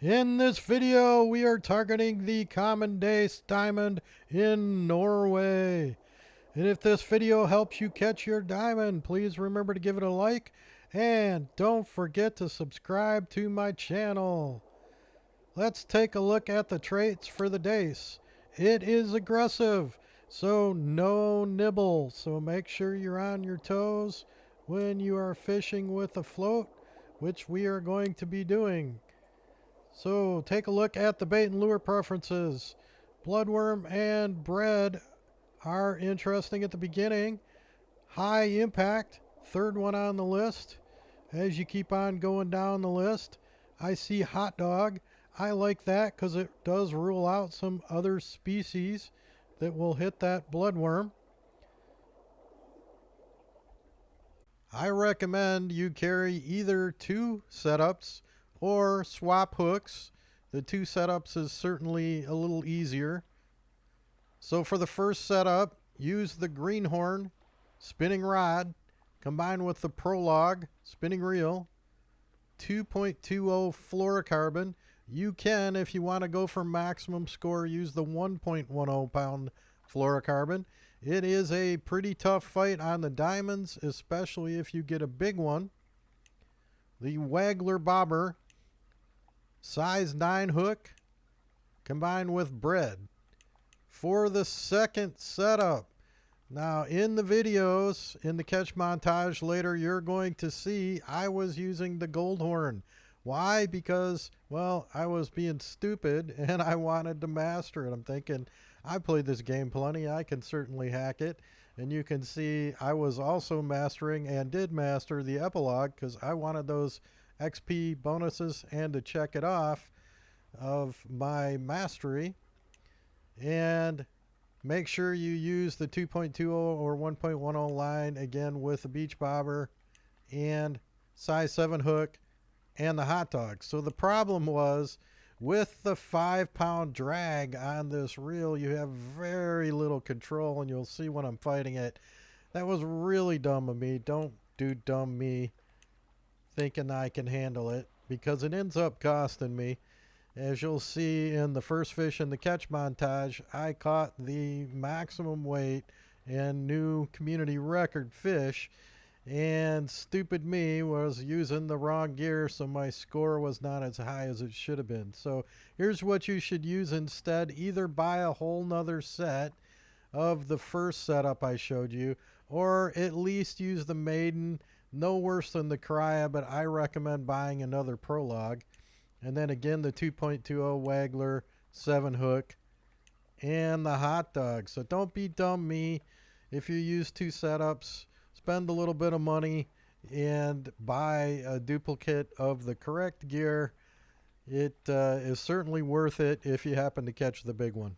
In this video, we are targeting the Common Dace Diamond in Norway. And if this video helps you catch your diamond, please remember to give it a like and don't forget to subscribe to my channel. Let's take a look at the traits for the dace. It is aggressive, so no nibble. So make sure you're on your toes when you are fishing with a float, which we are going to be doing. So take a look at the bait and lure preferences. Bloodworm and bread are interesting at the beginning. High impact, third one on the list. As you keep on going down the list, I see hot dog. I like that because it does rule out some other species that will hit that bloodworm. I recommend you carry either two setups or swap hooks. The two setups is certainly a little easier. So for the first setup, use the greenhorn spinning rod combined with the prologue spinning reel, 2.20 fluorocarbon. You can, if you want to go for maximum score, use the 1.10 pound fluorocarbon. It is a pretty tough fight on the diamonds, especially if you get a big one. The Waggler bobber, size 9 hook, combined with bread. For the second setup, now in the videos, in the catch montage later, you're going to see I was using the gold horn. Why? Because, well, I was being stupid and I wanted to master it. I'm thinking, I played this game plenty. I can certainly hack it. And you can see I was also mastering and did master the epilogue because I wanted those XP bonuses and to check it off of my mastery. And make sure you use the 2.20 or 1.10 line again with the beach bobber and size 7 hook and the hot dog. So the problem was with the 5-pound drag on this reel, you have very little control, and you'll see when I'm fighting it. That was really dumb of me. Don't do dumb me thinking I can handle it, because it ends up costing me. As you'll see in the first fish in the catch montage, I caught the maximum weight and new community record fish, and stupid me was using the wrong gear, so my score was not as high as it should have been. So here's what you should use instead. Either buy a whole nother set of the first setup I showed you, or at least use the maiden. No worse than the Crya, but I recommend buying another prologue. And then again, the 2.20 Waggler 7 hook and the hot dog. So don't be dumb me. If you use two setups, spend a little bit of money and buy a duplicate of the correct gear. It is certainly worth it if you happen to catch the big one.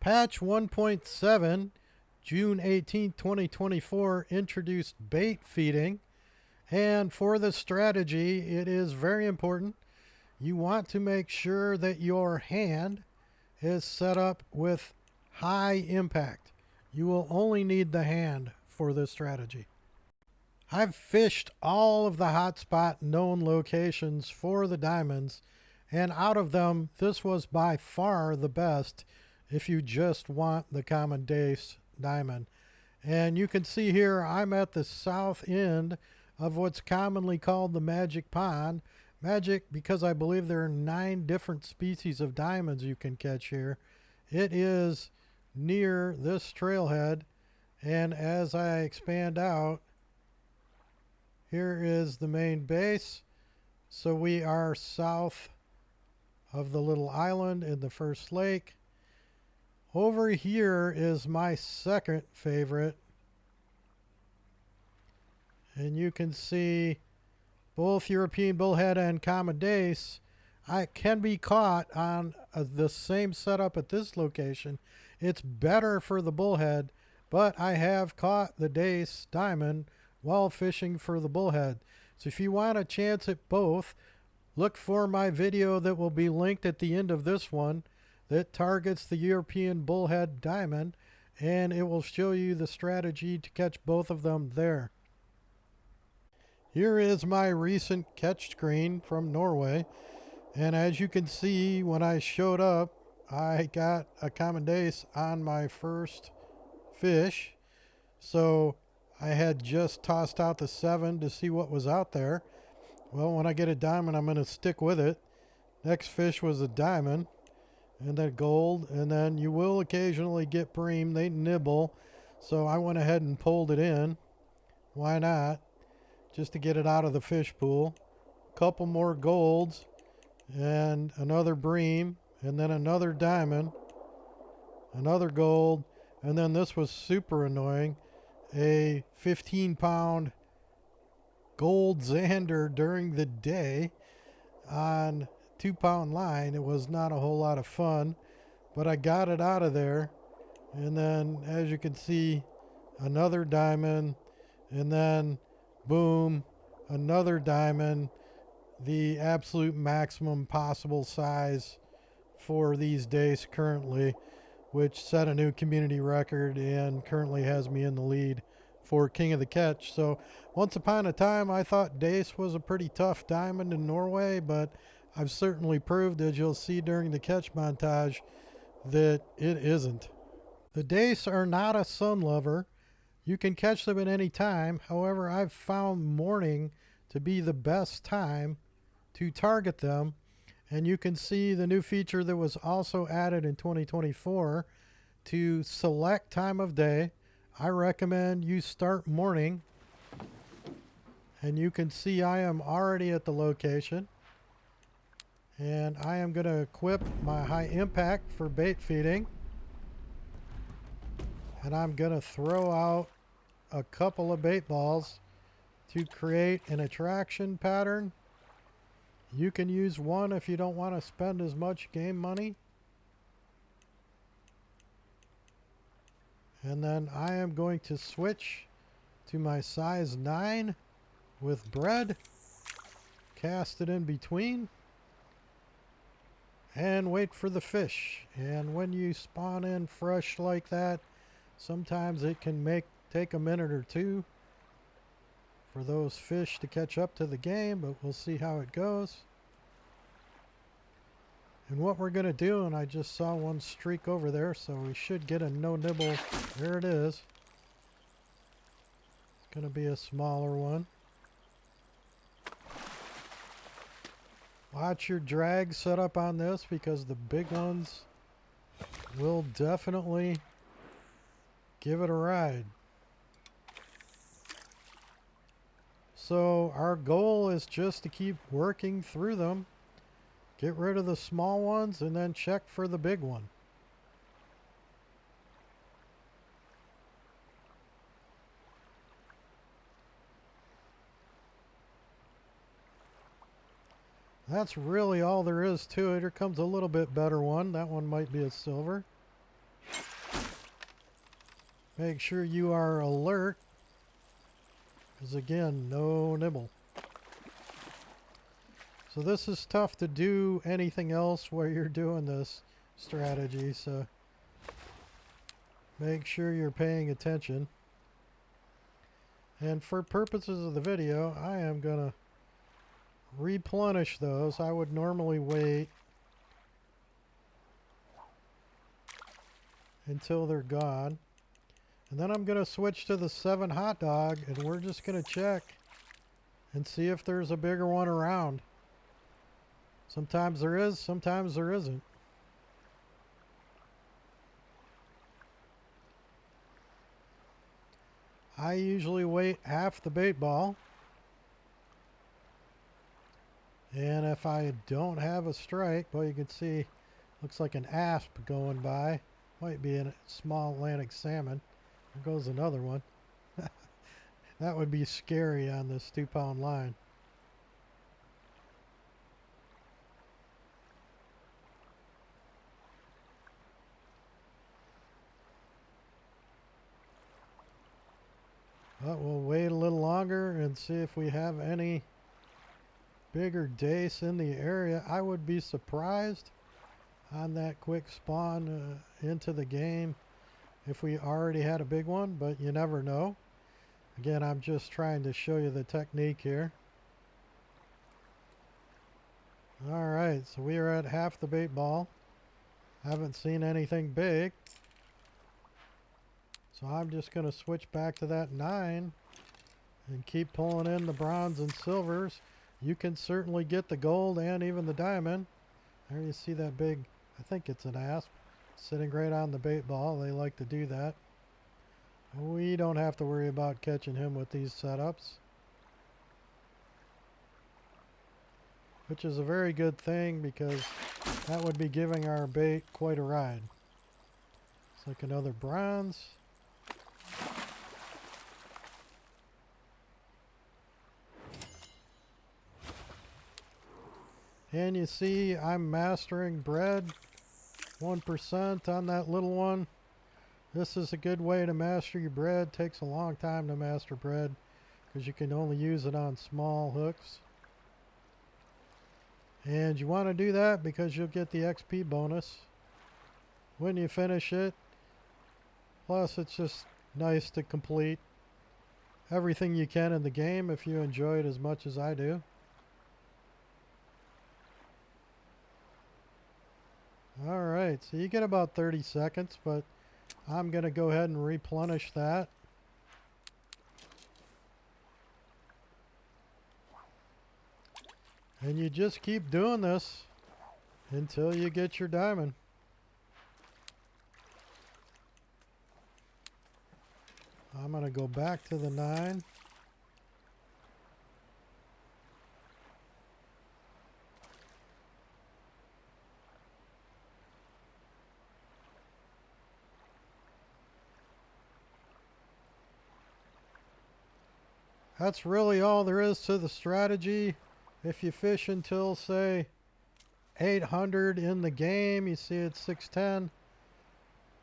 Patch 1.7, June 18, 2024, introduced bait feeding. And for the strategy, it is very important. You want to make sure that your hand is set up with high impact. You will only need the hand for this strategy. I've fished all of the hotspot known locations for the diamonds, and out of them, this was by far the best if you just want the Common Dace diamond. And you can see here I'm at the south end of what's commonly called the Magic Pond. Magic because I believe there are 9 different species of diamonds you can catch here. It is near this trailhead, and as I expand out, here is the main base. So we are south of the little island in the first lake. Over here is my second favorite, and you can see both European bullhead and Common Dace. I can be caught on the same setup at this location. It's better for the bullhead, but I have caught the Dace diamond while fishing for the bullhead. So if you want a chance at both, look for my video that will be linked at the end of this one that targets the European bullhead diamond, and it will show you the strategy to catch both of them there. Here is my recent catch screen from Norway. And as you can see, when I showed up, I got a Common Dace on my first fish. So I had just tossed out the 7 to see what was out there. Well, when I get a diamond, I'm going to stick with it. Next fish was a diamond and then gold. And then you will occasionally get bream. They nibble. So I went ahead and pulled it in. Why not? Just to get it out of the fish pool. Couple more golds and another bream and then another diamond, another gold, and then this was super annoying, a 15-pound gold zander during the day on 2-pound line. It was not a whole lot of fun, but I got it out of there. And then as you can see, another diamond, and then boom, another diamond, the absolute maximum possible size for these days currently, which set a new community record and currently has me in the lead for King of the Catch. So once upon a time I thought dace was a pretty tough diamond in Norway, but I've certainly proved, as you'll see during the catch montage, that it isn't. The dace are not a sun lover. You can catch them at any time. However, I've found morning to be the best time to target them. And you can see the new feature that was also added in 2024 to select time of day. I recommend you start morning. And you can see I am already at the location. And I am going to equip my high impact for bait feeding. And I'm going to throw out a couple of bait balls to create an attraction pattern. You can use one if you don't want to spend as much game money. And then I am going to switch to my size 9 with bread. Cast it in between. And wait for the fish. And when you spawn in fresh like that, sometimes it can take a minute or two for those fish to catch up to the game, but we'll see how it goes. And what we're going to do, and I just saw one streak over there, so we should get a no nibble. There it is. It's going to be a smaller one. Watch your drag set up on this, because the big ones will definitely give it a ride. So our goal is just to keep working through them, get rid of the small ones, and then check for the big one. That's really all there is to it. Here comes a little bit better one. That one might be a silver. Make sure you are alert, because again, no nibble. So this is tough to do anything else while you're doing this strategy, so make sure you're paying attention. And for purposes of the video, I am going to replenish those. I would normally wait until they're gone. And then I'm going to switch to the 7 hot dog, and we're just going to check and see if there's a bigger one around. Sometimes there is, sometimes there isn't. I usually wait half the bait ball. And if I don't have a strike, well, you can see, looks like an asp going by. Might be a small Atlantic salmon. There goes another one. That would be scary on this 2-pound line. But we'll wait a little longer and see if we have any bigger dace in the area. I would be surprised on that quick spawn into the game if we already had a big one, but you never know. Again, I'm just trying to show you the technique here. Alright, so we are at half the bait ball. Haven't seen anything big. So I'm just going to switch back to that 9 and keep pulling in the bronze and silvers. You can certainly get the gold and even the diamond. There you see that big, I think it's an asp, sitting right on the bait ball. They like to do that. We don't have to worry about catching him with these setups, which is a very good thing because that would be giving our bait quite a ride. It's like another bronze. And you see I'm mastering bread 1% on that little one. This is a good way to master your bread. Takes a long time to master bread because you can only use it on small hooks. And you want to do that because you'll get the XP bonus when you finish it. Plus it's just nice to complete everything you can in the game if you enjoy it as much as I do. Alright, so you get about 30 seconds, but I'm going to go ahead and replenish that. And you just keep doing this until you get your diamond. I'm going to go back to the 9. That's really all there is to the strategy. If you fish until, say, 800 in the game, you see it's 610,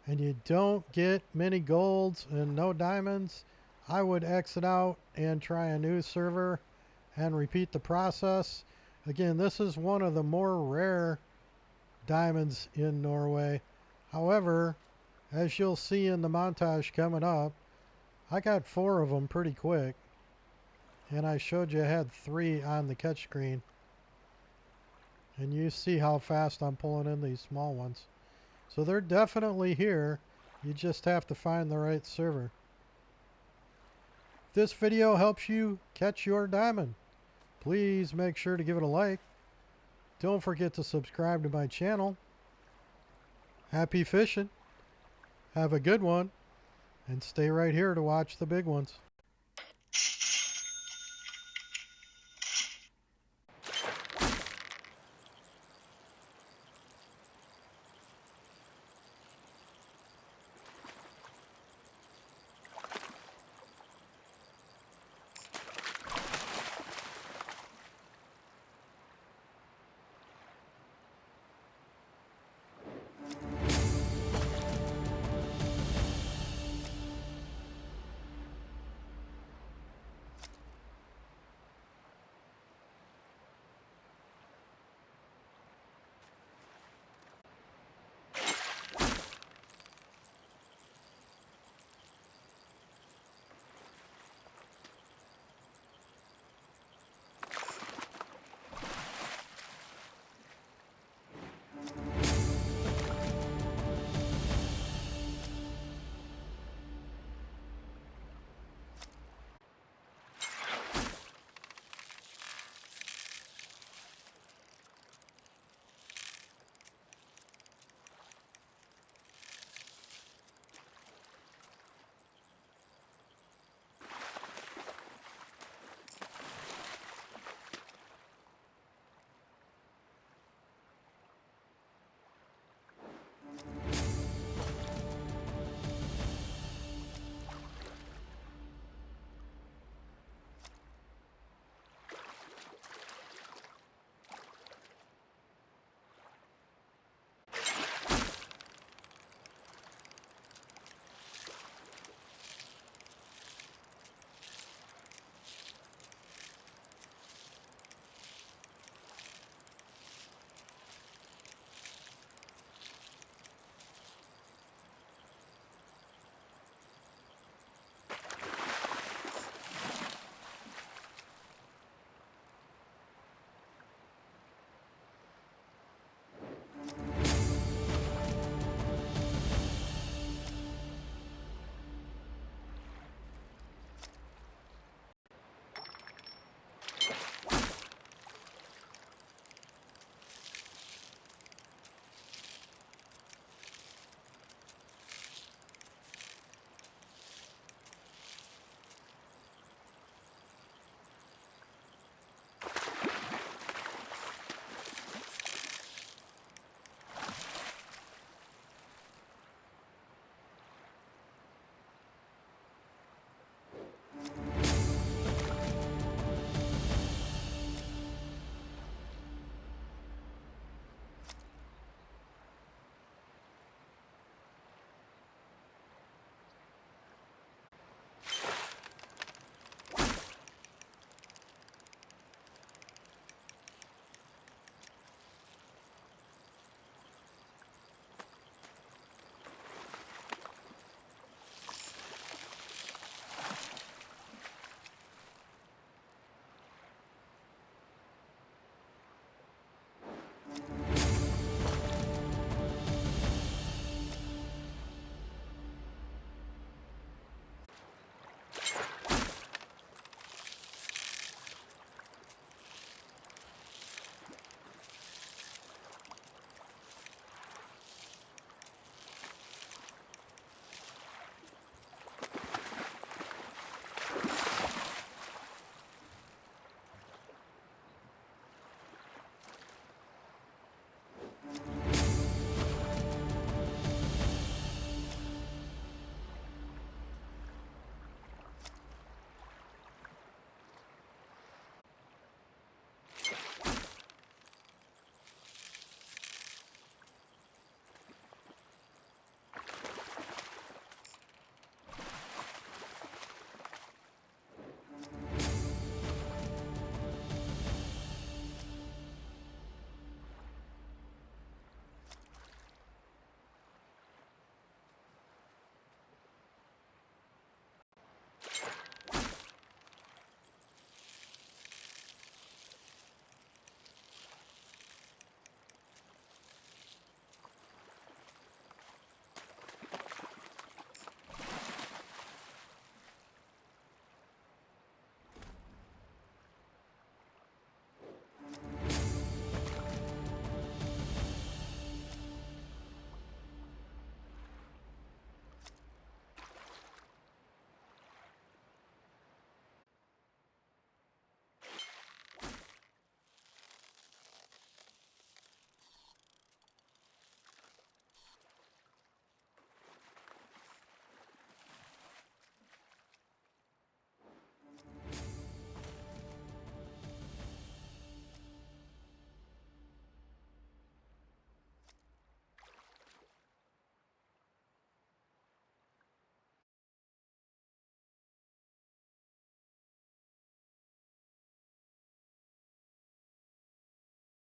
and you don't get many golds and no diamonds, I would exit out and try a new server and repeat the process. Again, this is one of the more rare diamonds in Norway. However, as you'll see in the montage coming up, I got 4 of them pretty quick. And I showed you I had 3 on the catch screen. And you see how fast I'm pulling in these small ones. So they're definitely here. You just have to find the right server. If this video helps you catch your diamond, please make sure to give it a like. Don't forget to subscribe to my channel. Happy fishing. Have a good one. And stay right here to watch the big ones.